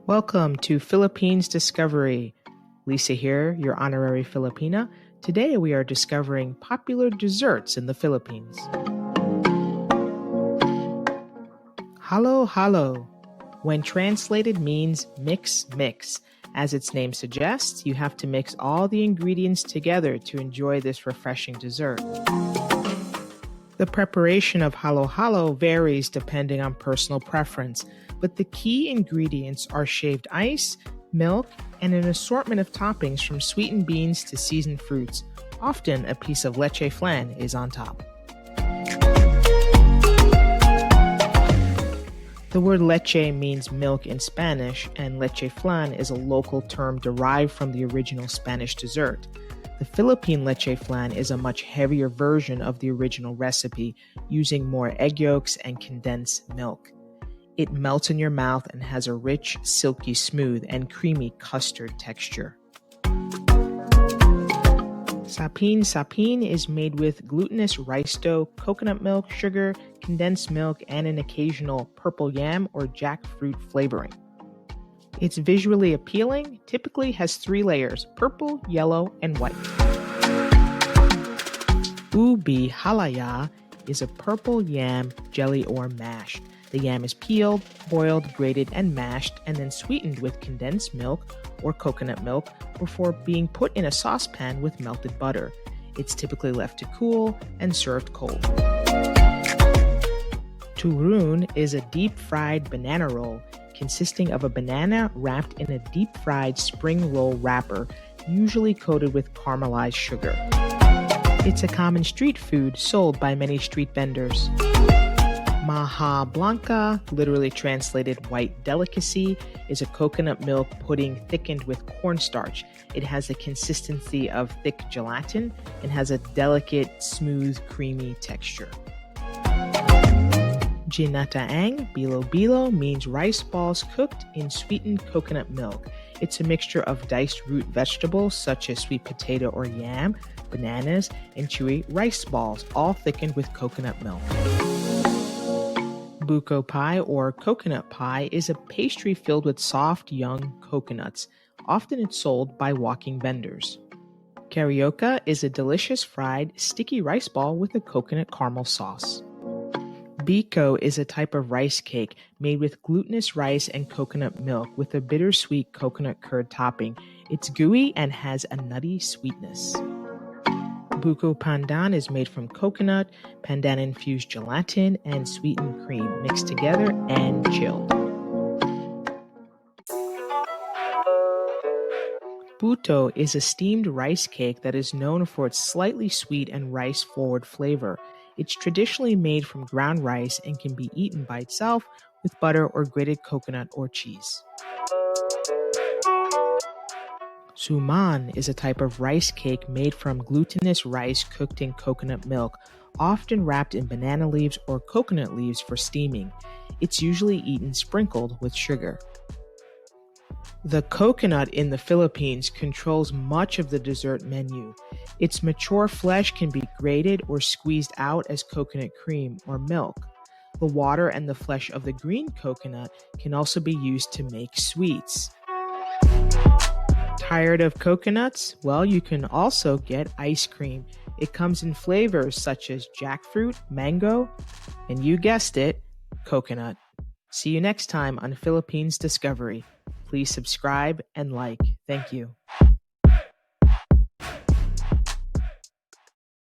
Welcome to Philippines Discovery. Lisa here, your honorary Filipina. Today we are discovering popular desserts in the Philippines. Halo-halo, when translated, means mix. As its name suggests, you have to mix all the ingredients together to enjoy this refreshing dessert. The preparation of halo-halo varies depending on personal preference, but the key ingredients are shaved ice, milk, and an assortment of toppings from sweetened beans to seasoned fruits. Often a piece of leche flan is on top. The word leche means milk in Spanish, and leche flan is a local term derived from the original Spanish dessert. The Philippine leche flan is a much heavier version of the original recipe, using more egg yolks and condensed milk. It melts in your mouth and has a rich, silky smooth, and creamy custard texture. Sapin is made with glutinous rice dough, coconut milk, sugar, condensed milk, and an occasional purple yam or jackfruit flavoring. It's visually appealing, typically has 3 layers: purple, yellow, and white. Ubi halaya is a purple yam jelly or mash. The yam is peeled, boiled, grated, and mashed, and then sweetened with condensed milk or coconut milk before being put in a saucepan with melted butter. It's typically left to cool and served cold. TURON is a deep-fried banana roll consisting of a banana wrapped in a deep-fried spring roll wrapper, usually coated with caramelized sugar. It's a common street food sold by many street vendors. MAJA BLANCA, literally translated white delicacy, is a coconut milk pudding thickened with cornstarch. It has the consistency of thick gelatin and has a delicate, smooth, creamy texture. GINATAANG, BILO, means rice balls cooked in sweetened coconut milk. It's a mixture of diced root vegetables such as sweet potato or yam, bananas, and chewy rice balls, all thickened with coconut milk. BUKO pie or coconut pie is a pastry filled with soft, young coconuts. Often it's sold by walking vendors. CARIOCA is a delicious fried, sticky rice ball with a coconut caramel sauce. BILO is a type of rice cake made with glutinous rice and coconut milk with a bittersweet coconut curd topping. It's gooey and has a nutty sweetness. BUKO PANDAN is made from coconut, pandan-infused gelatin, and sweetened cream mixed together and chilled. PUTO is a steamed rice cake that is known for its slightly sweet and rice-forward flavor. It's traditionally made from ground rice and can be eaten by itself with butter or grated coconut or cheese. SUMAN is a type of rice cake made from glutinous rice cooked in coconut milk, often wrapped in banana leaves or coconut leaves for steaming. It's usually eaten sprinkled with sugar. The coconut in the Philippines controls much of the dessert menu. Its mature flesh can be grated or squeezed out as coconut cream or milk. The water and the flesh of the green coconut can also be used to make sweets. Tired of coconuts? Well, you can also get ice cream. It comes in flavors such as jackfruit, mango, and you guessed it, coconut. See you next time on Philippines Discovery. Please subscribe and like. Thank you.